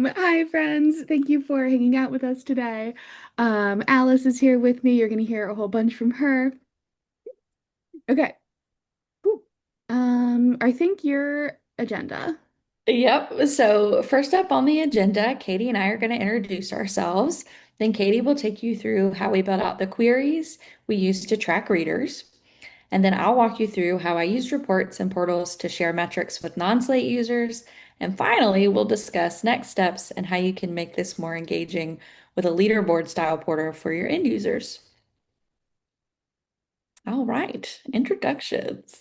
Hi, friends. Thank you for hanging out with us today. Alice is here with me. You're going to hear a whole bunch from her. Okay. Cool. I think your agenda. Yep. So, first up on the agenda, Katie and I are going to introduce ourselves. Then, Katie will take you through how we build out the queries we use to track readers. And then I'll walk you through how I use reports and portals to share metrics with non-Slate users. And finally, we'll discuss next steps and how you can make this more engaging with a leaderboard style portal for your end users. All right, introductions.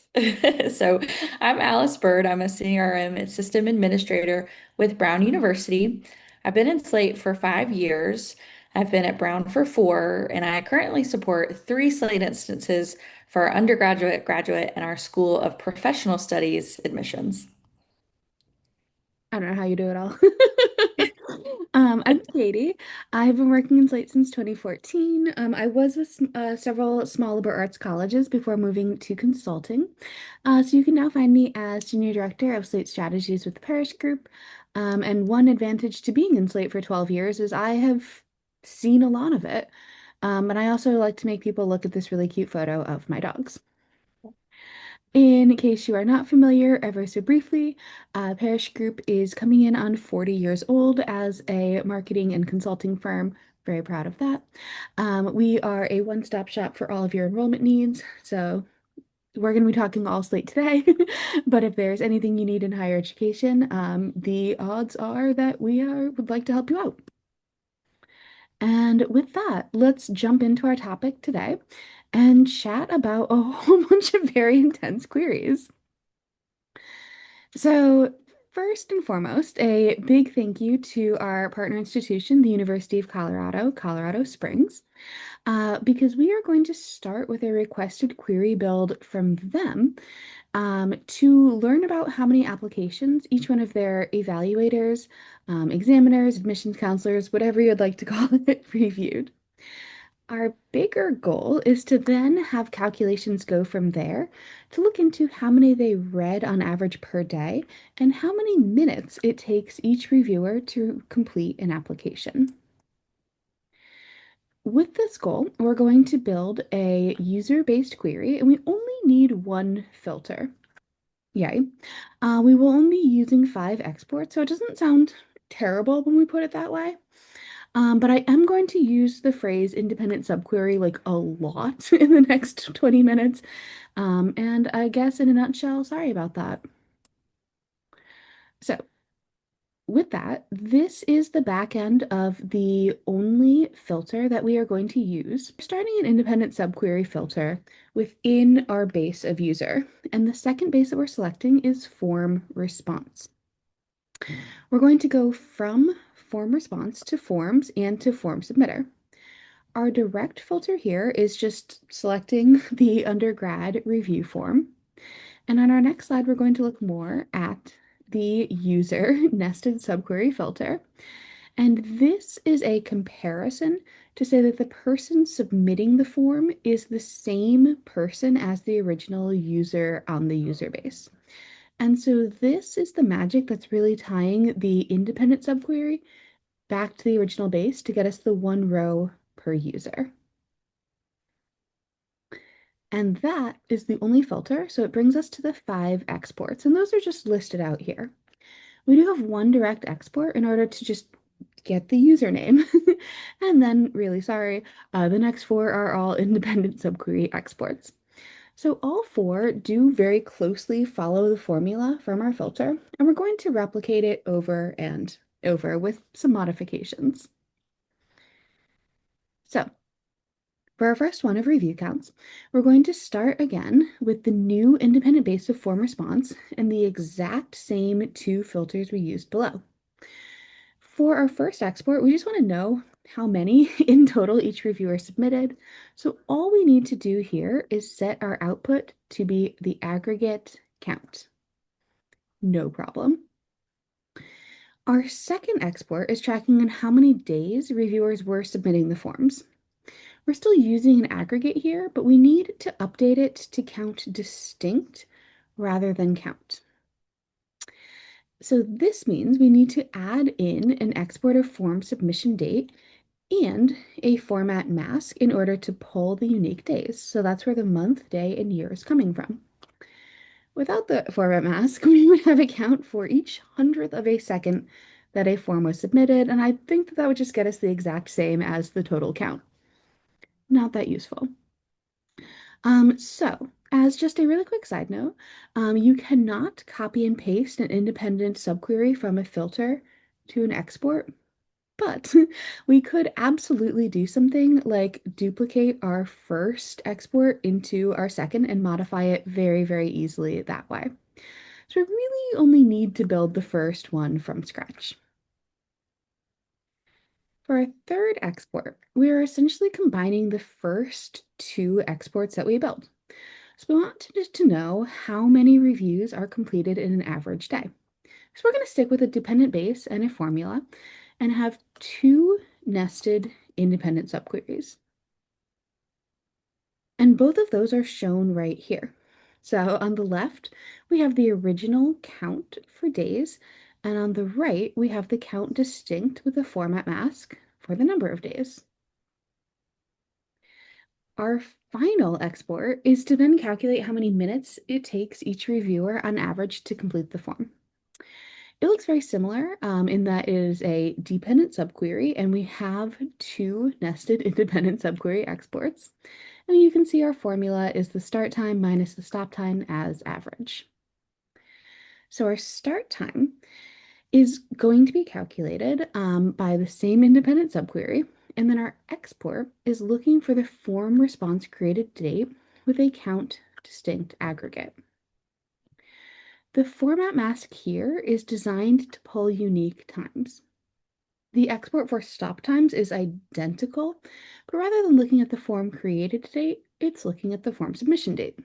So I'm Alice Byrd. I'm a CRM System Administrator with Brown University. I've been in Slate for 5 years. I've been at Brown for 4, and I currently support 3 Slate instances for our undergraduate, graduate, and our School of Professional Studies admissions. I don't know how you do it all. I'm Katie. I've been working in Slate since 2014. I was with several small liberal arts colleges before moving to consulting. So you can now find me as Senior Director of Slate Strategies with the Parish Group. And one advantage to being in Slate for 12 years is I have seen a lot of it. And I also like to make people look at this really cute photo of my dogs. In case you are not familiar, ever so briefly, Parish Group is coming in on 40 years old as a marketing and consulting firm. Very proud of that. We are a one-stop shop for all of your enrollment needs. So we're going to be talking all Slate today, but if there's anything you need in higher education, the odds are that would like to help you out. And with that, let's jump into our topic today and chat about a whole bunch of very intense queries. So, first and foremost, a big thank you to our partner institution, the University of Colorado, Colorado Springs, because we are going to start with a requested query build from them to learn about how many applications each one of their evaluators, examiners, admissions counselors, whatever you'd like to call it, reviewed. Our bigger goal is to then have calculations go from there to look into how many they read on average per day and how many minutes it takes each reviewer to complete an application. With this goal, we're going to build a user-based query and we only need one filter. Yay. We will only be using 5 exports, so it doesn't sound terrible when we put it that way. But I am going to use the phrase independent subquery like a lot in the next 20 minutes. And I guess in a nutshell, sorry about that. So with that, this is the back end of the only filter that we are going to use. We're starting an independent subquery filter within our base of user. And the second base that we're selecting is form response. We're going to go from form response to forms and to form submitter. Our direct filter here is just selecting the undergrad review form. And on our next slide, we're going to look more at the user nested subquery filter. And this is a comparison to say that the person submitting the form is the same person as the original user on the user base. And so this is the magic that's really tying the independent subquery back to the original base to get us the 1 row per user. And that is the only filter, so it brings us to the 5 exports, and those are just listed out here. We do have one direct export in order to just get the username. And then, really sorry, the next 4 are all independent subquery exports. So all 4 do very closely follow the formula from our filter, and we're going to replicate it over and over with some modifications. So for our first one of review counts, we're going to start again with the new independent base of form response and the exact same 2 filters we used below. For our first export, we just want to know how many in total each reviewer submitted. So all we need to do here is set our output to be the aggregate count. No problem. Our second export is tracking on how many days reviewers were submitting the forms. We're still using an aggregate here, but we need to update it to count distinct rather than count. So this means we need to add in an export of form submission date and a format mask in order to pull the unique days. So that's where the month, day, and year is coming from. Without the format mask, we would have a count for each hundredth of a second that a form was submitted, and I think that would just get us the exact same as the total count. Not that useful. So, as just a really quick side note, you cannot copy and paste an independent subquery from a filter to an export, but we could absolutely do something like duplicate our first export into our second and modify it very, very easily that way. So we really only need to build the first one from scratch. For our third export, we are essentially combining the first two exports that we built. So we want to know how many reviews are completed in an average day. So we're going to stick with a dependent base and a formula and have two nested independent subqueries. And both of those are shown right here. So on the left, we have the original count for days, and on the right, we have the count distinct with a format mask for the number of days. Our final export is to then calculate how many minutes it takes each reviewer on average to complete the form. It looks very similar in that it is a dependent subquery, and we have two nested independent subquery exports. And you can see our formula is the start time minus the stop time as average. So our start time is going to be calculated by the same independent subquery, and then our export is looking for the form response created date with a count distinct aggregate. The format mask here is designed to pull unique times. The export for stop times is identical, but rather than looking at the form created date, it's looking at the form submission date.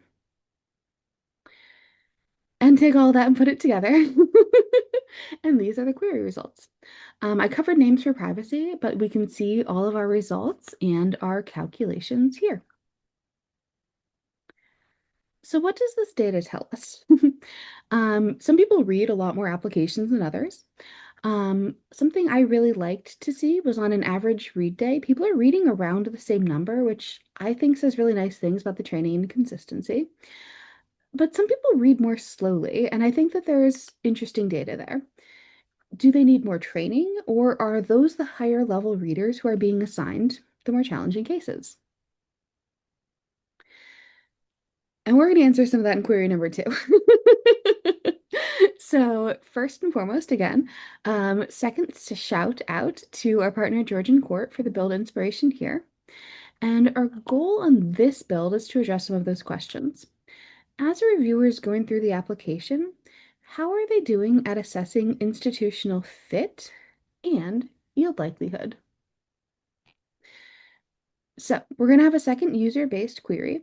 And take all that and put it together. And these are the query results. I covered names for privacy, but we can see all of our results and our calculations here. So what does this data tell us? Some people read a lot more applications than others. Something I really liked to see was on an average read day, people are reading around the same number, which I think says really nice things about the training and consistency. But some people read more slowly, and I think that there's interesting data there. Do they need more training, or are those the higher level readers who are being assigned the more challenging cases? And we're going to answer some of that in query number 2. So first and foremost, again, second to shout out to our partner Georgian Court for the build inspiration here. And our goal on this build is to address some of those questions. As a reviewer is going through the application, how are they doing at assessing institutional fit and yield likelihood? So we're going to have a second user-based query.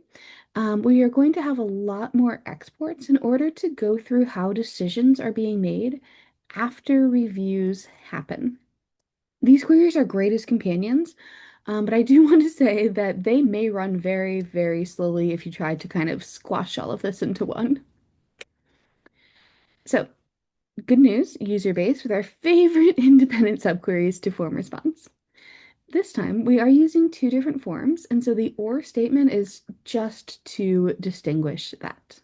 We are going to have a lot more exports in order to go through how decisions are being made after reviews happen. These queries are great as companions, but I do want to say that they may run very, very slowly if you try to kind of squash all of this into one. So good news, user base with our favorite independent subqueries to form response. This time we are using two different forms, and so the or statement is just to distinguish that.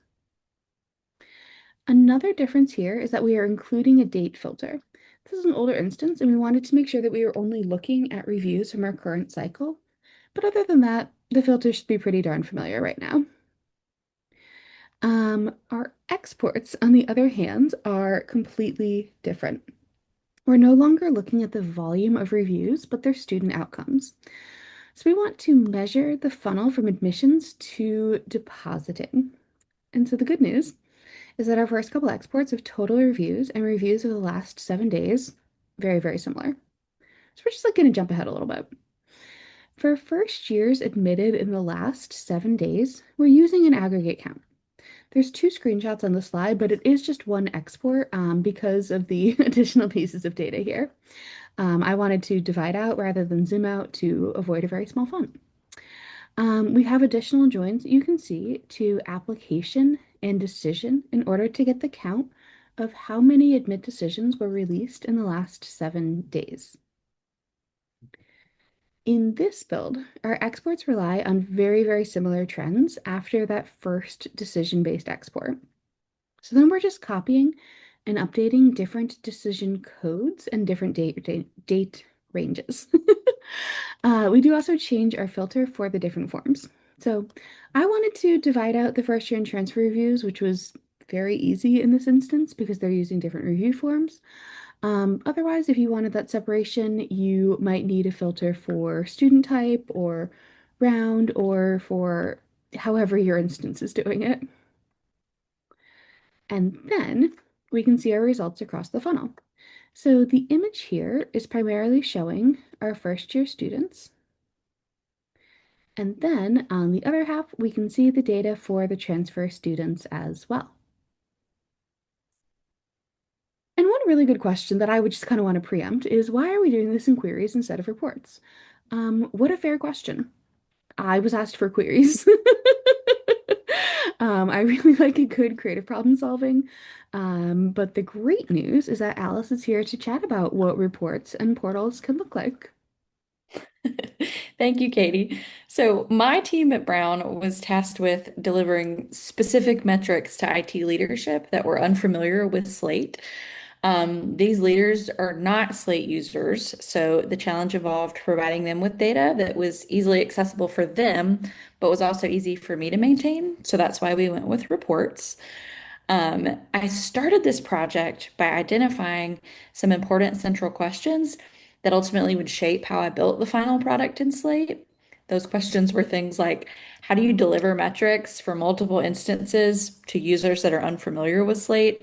Another difference here is that we are including a date filter. This is an older instance, and we wanted to make sure that we were only looking at reviews from our current cycle. But other than that, the filter should be pretty darn familiar right now. Our exports, on the other hand, are completely different. We're no longer looking at the volume of reviews, but their student outcomes. So we want to measure the funnel from admissions to depositing. And so the good news is that our first couple exports of total reviews and reviews of the last 7 days, very, very similar. So we're just like going to jump ahead a little bit. For first years admitted in the last 7 days, we're using an aggregate count. There's 2 screenshots on the slide, but it is just one export because of the additional pieces of data here. I wanted to divide out rather than zoom out to avoid a very small font. We have additional joins you can see to application and decision in order to get the count of how many admit decisions were released in the last 7 days. In this build, our exports rely on very, very similar trends after that first decision-based export. So then we're just copying and updating different decision codes and different date ranges. We do also change our filter for the different forms. So I wanted to divide out the first year and transfer reviews, which was very easy in this instance because they're using different review forms. Otherwise, if you wanted that separation, you might need a filter for student type or round or for however your instance is doing it. And then we can see our results across the funnel. So the image here is primarily showing our first year students. And then on the other half, we can see the data for the transfer students as well. And one really good question that I would just kind of want to preempt is why are we doing this in queries instead of reports? What a fair question. I was asked for queries. I really like a good creative problem solving. But the great news is that Alice is here to chat about what reports and portals can look like. Thank you, Katie. So, my team at Brown was tasked with delivering specific metrics to IT leadership that were unfamiliar with Slate. These leaders are not Slate users, so the challenge involved providing them with data that was easily accessible for them, but was also easy for me to maintain. So, that's why we went with reports. I started this project by identifying some important central questions that ultimately would shape how I built the final product in Slate. Those questions were things like, how do you deliver metrics for multiple instances to users that are unfamiliar with Slate?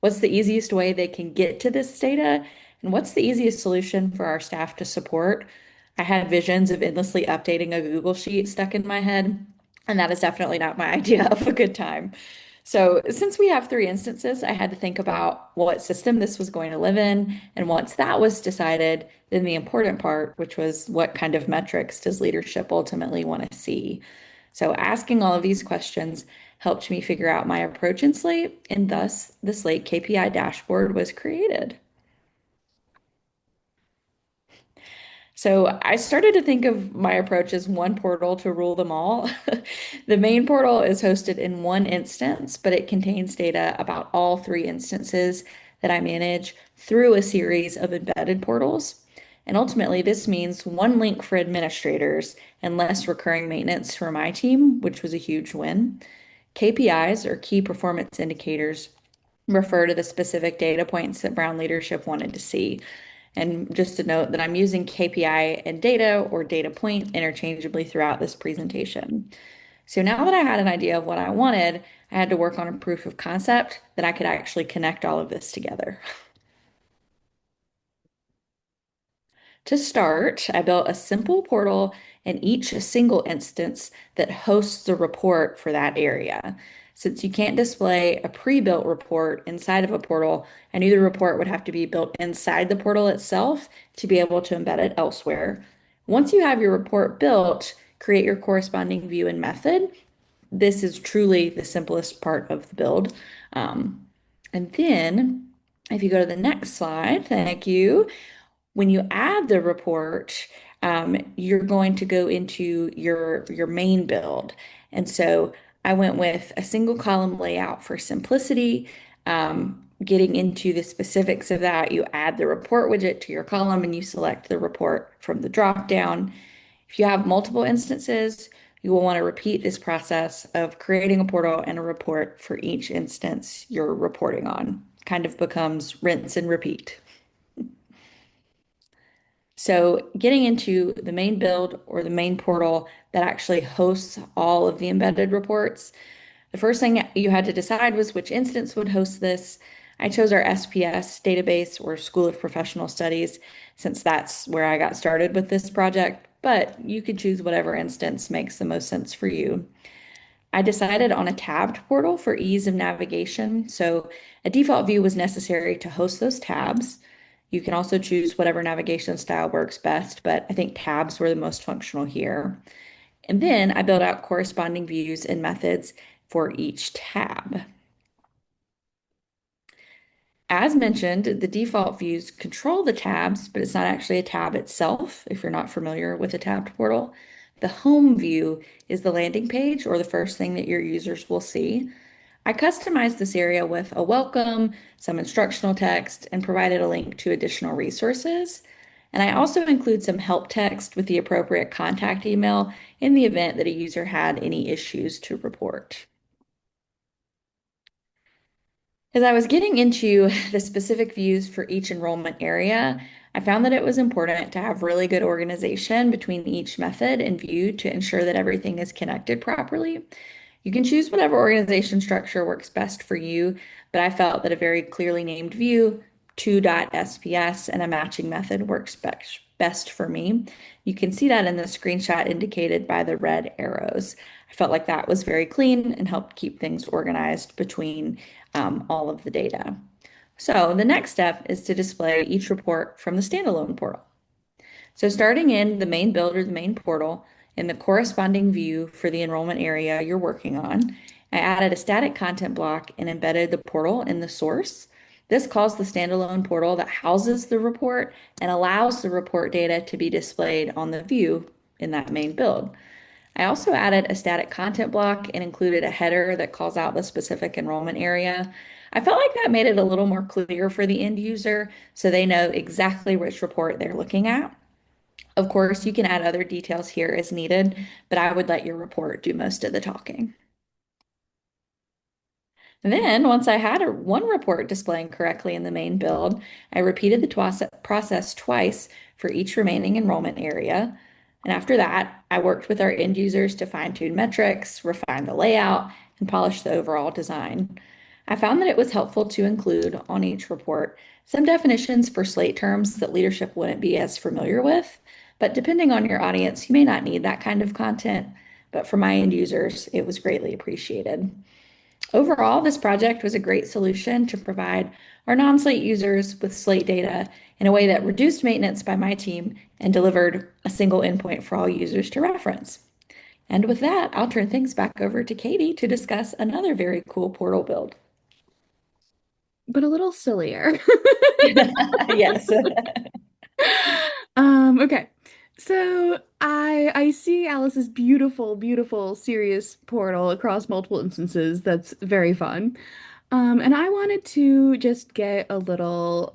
What's the easiest way they can get to this data? And what's the easiest solution for our staff to support? I had visions of endlessly updating a Google sheet stuck in my head, and that is definitely not my idea of a good time. So, since we have three instances, I had to think about what system this was going to live in. And once that was decided, then the important part, which was what kind of metrics does leadership ultimately want to see? So, asking all of these questions helped me figure out my approach in Slate, and thus the Slate KPI dashboard was created. So I started to think of my approach as one portal to rule them all. The main portal is hosted in one instance, but it contains data about all three instances that I manage through a series of embedded portals. And ultimately, this means one link for administrators and less recurring maintenance for my team, which was a huge win. KPIs, or key performance indicators, refer to the specific data points that Brown leadership wanted to see. And just to note that I'm using KPI and data or data point interchangeably throughout this presentation. So now that I had an idea of what I wanted, I had to work on a proof of concept that I could actually connect all of this together. To start, I built a simple portal in each single instance that hosts the report for that area. Since you can't display a pre-built report inside of a portal, I knew the report would have to be built inside the portal itself to be able to embed it elsewhere. Once you have your report built, create your corresponding view and method. This is truly the simplest part of the build. Um, and then, if you go to the next slide, thank you. When you add the report, you're going to go into your main build. And so I went with a single column layout for simplicity. Getting into the specifics of that, you add the report widget to your column and you select the report from the drop down. If you have multiple instances, you will want to repeat this process of creating a portal and a report for each instance you're reporting on. Kind of becomes rinse and repeat. So, getting into the main build or the main portal that actually hosts all of the embedded reports, the first thing you had to decide was which instance would host this. I chose our SPS database or School of Professional Studies since that's where I got started with this project, but you could choose whatever instance makes the most sense for you. I decided on a tabbed portal for ease of navigation, so a default view was necessary to host those tabs. You can also choose whatever navigation style works best, but I think tabs were the most functional here. And then I built out corresponding views and methods for each tab. As mentioned, the default views control the tabs, but it's not actually a tab itself if you're not familiar with a tabbed portal. The home view is the landing page or the first thing that your users will see. I customized this area with a welcome, some instructional text, and provided a link to additional resources. And I also include some help text with the appropriate contact email in the event that a user had any issues to report. As I was getting into the specific views for each enrollment area, I found that it was important to have really good organization between each method and view to ensure that everything is connected properly. You can choose whatever organization structure works best for you, but I felt that a very clearly named view, 2.sps, and a matching method works best for me. You can see that in the screenshot indicated by the red arrows. I felt like that was very clean and helped keep things organized between all of the data. So the next step is to display each report from the standalone portal. So starting in the main build or the main portal, in the corresponding view for the enrollment area you're working on, I added a static content block and embedded the portal in the source. This calls the standalone portal that houses the report and allows the report data to be displayed on the view in that main build. I also added a static content block and included a header that calls out the specific enrollment area. I felt like that made it a little more clear for the end user so they know exactly which report they're looking at. Of course, you can add other details here as needed, but I would let your report do most of the talking. Then, once I had one report displaying correctly in the main build, I repeated the process twice for each remaining enrollment area. And after that, I worked with our end users to fine-tune metrics, refine the layout, and polish the overall design. I found that it was helpful to include on each report some definitions for Slate terms that leadership wouldn't be as familiar with. But depending on your audience, you may not need that kind of content. But for my end users, it was greatly appreciated. Overall, this project was a great solution to provide our non-Slate users with Slate data in a way that reduced maintenance by my team and delivered a single endpoint for all users to reference. And with that, I'll turn things back over to Katie to discuss another very cool portal build. But a little sillier. Yes. Okay. So I see Alice's beautiful, beautiful, serious portal across multiple instances. That's very fun. And I wanted to just get a little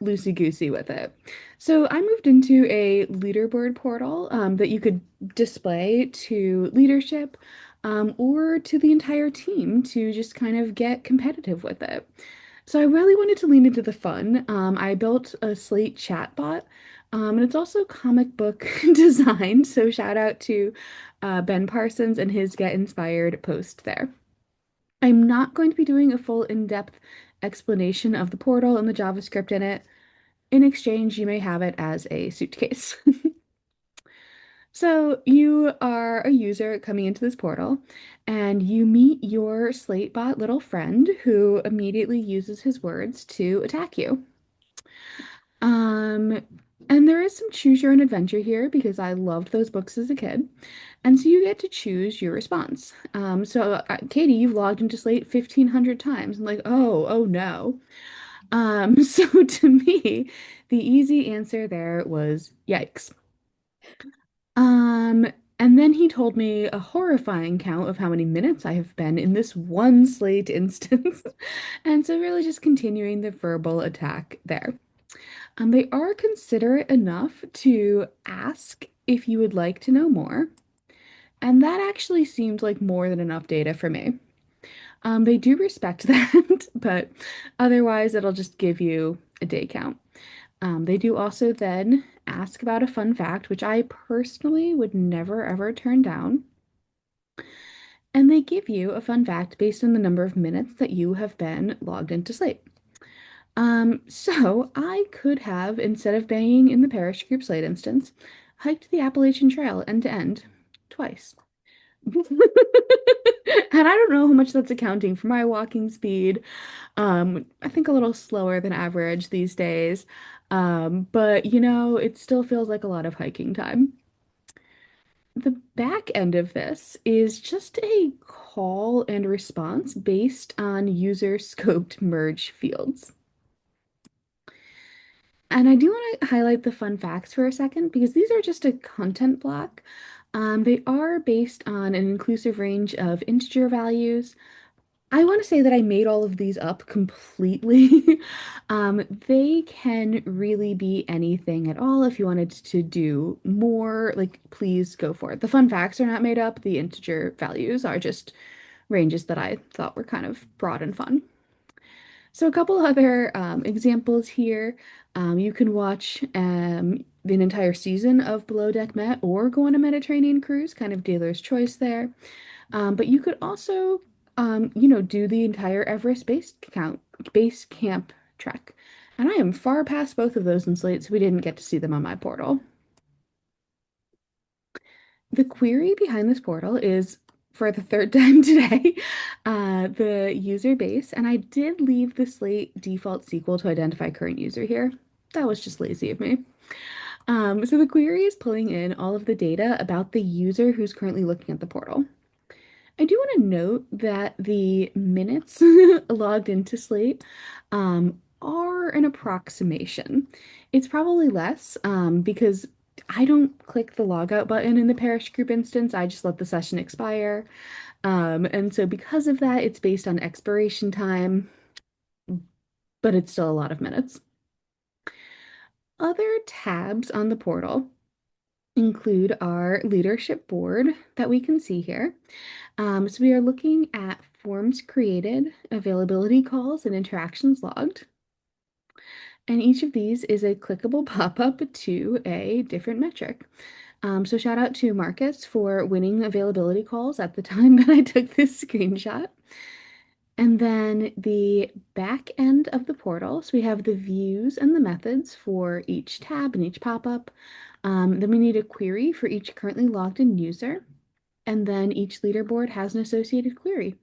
loosey-goosey with it. So I moved into a leaderboard portal that you could display to leadership or to the entire team to just kind of get competitive with it. So I really wanted to lean into the fun. I built a Slate chatbot, and it's also comic book designed. So shout out to Ben Parsons and his Get Inspired post there. I'm not going to be doing a full in-depth explanation of the portal and the JavaScript in it. In exchange, you may have it as a suitcase. So you are a user coming into this portal, and you meet your Slatebot little friend who immediately uses his words to attack you. Um, and there is some choose your own adventure here because I loved those books as a kid. And so you get to choose your response. Katie, you've logged into Slate 1,500 times. I'm like, oh no. So to me, the easy answer there was yikes. Um, and then he told me a horrifying count of how many minutes I have been in this one Slate instance. And so really just continuing the verbal attack there. They are considerate enough to ask if you would like to know more. And that actually seemed like more than enough data for me. They do respect that, but otherwise it'll just give you a day count. They do also then ask about a fun fact, which I personally would never ever turn down. And they give you a fun fact based on the number of minutes that you have been logged into Slate. So I could have, instead of being in the Parish Group Slate instance, hiked the Appalachian Trail end to end twice. And I don't know how much that's accounting for my walking speed. I think a little slower than average these days. But it still feels like a lot of hiking time. The back end of this is just a call and response based on user scoped merge fields. And I do want to highlight the fun facts for a second because these are just a content block. They are based on an inclusive range of integer values. I want to say that I made all of these up completely. They can really be anything at all. If you wanted to do more, like, please go for it. The fun facts are not made up. The integer values are just ranges that I thought were kind of broad and fun. So a couple other examples here. You can watch an entire season of Below Deck Met or go on a Mediterranean cruise, kind of dealer's choice there. But you could also, do the entire Everest base camp trek. And I am far past both of those in Slate, so we didn't get to see them on my portal. The query behind this portal is, for the third time today, the user base. And I did leave the Slate default SQL to identify current user here. That was just lazy of me. So the query is pulling in all of the data about the user who's currently looking at the portal. I do want to note that the minutes logged into Slate are an approximation. It's probably less because I don't click the logout button in the Parish Group instance. I just let the session expire. And so because of that, it's based on expiration time, but it's still a lot of minutes. Other tabs on the portal include our leadership board that we can see here. So we are looking at forms created, availability calls, and interactions logged. And each of these is a clickable pop-up to a different metric. So shout out to Marcus for winning availability calls at the time that I took this screenshot. And then the back end of the portal. So we have the views and the methods for each tab and each pop-up. Then we need a query for each currently logged in user. And then each leaderboard has an associated query.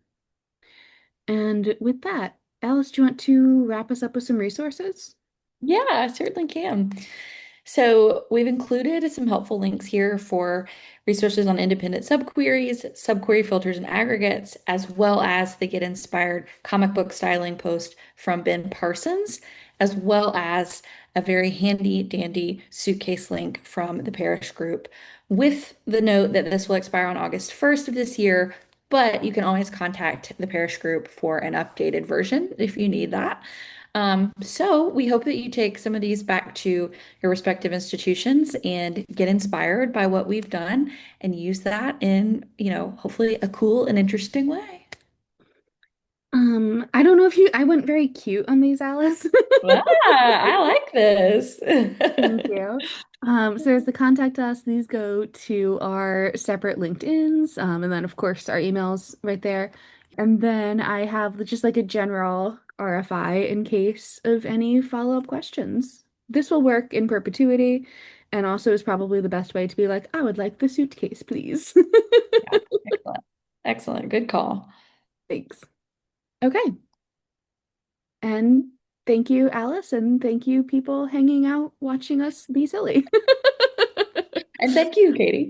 And with that, Alice, do you want to wrap us up with some resources? Yeah, I certainly can. So we've included some helpful links here for resources on independent subqueries, subquery filters and aggregates, as well as the Get Inspired comic book styling post from Ben Parsons, as well as a very handy dandy suitcase link from the Parish Group with the note that this will expire on August 1st of this year, but you can always contact the Parish Group for an updated version if you need that. So we hope that you take some of these back to your respective institutions and get inspired by what we've done and use that in, hopefully a cool and interesting way. I don't know if I went very cute on these, Alice. Ah, I like this. Thank you. So as the contact us, these go to our separate LinkedIns, and then of course our emails right there. And then I have just like a general RFI in case of any follow-up questions. This will work in perpetuity, and also is probably the best way to be like, I would like the suitcase, please. Yeah, excellent. Excellent. Good call. Thanks. Okay. And thank you, Alice, and thank you, people hanging out watching us be silly. And thank you, Katie.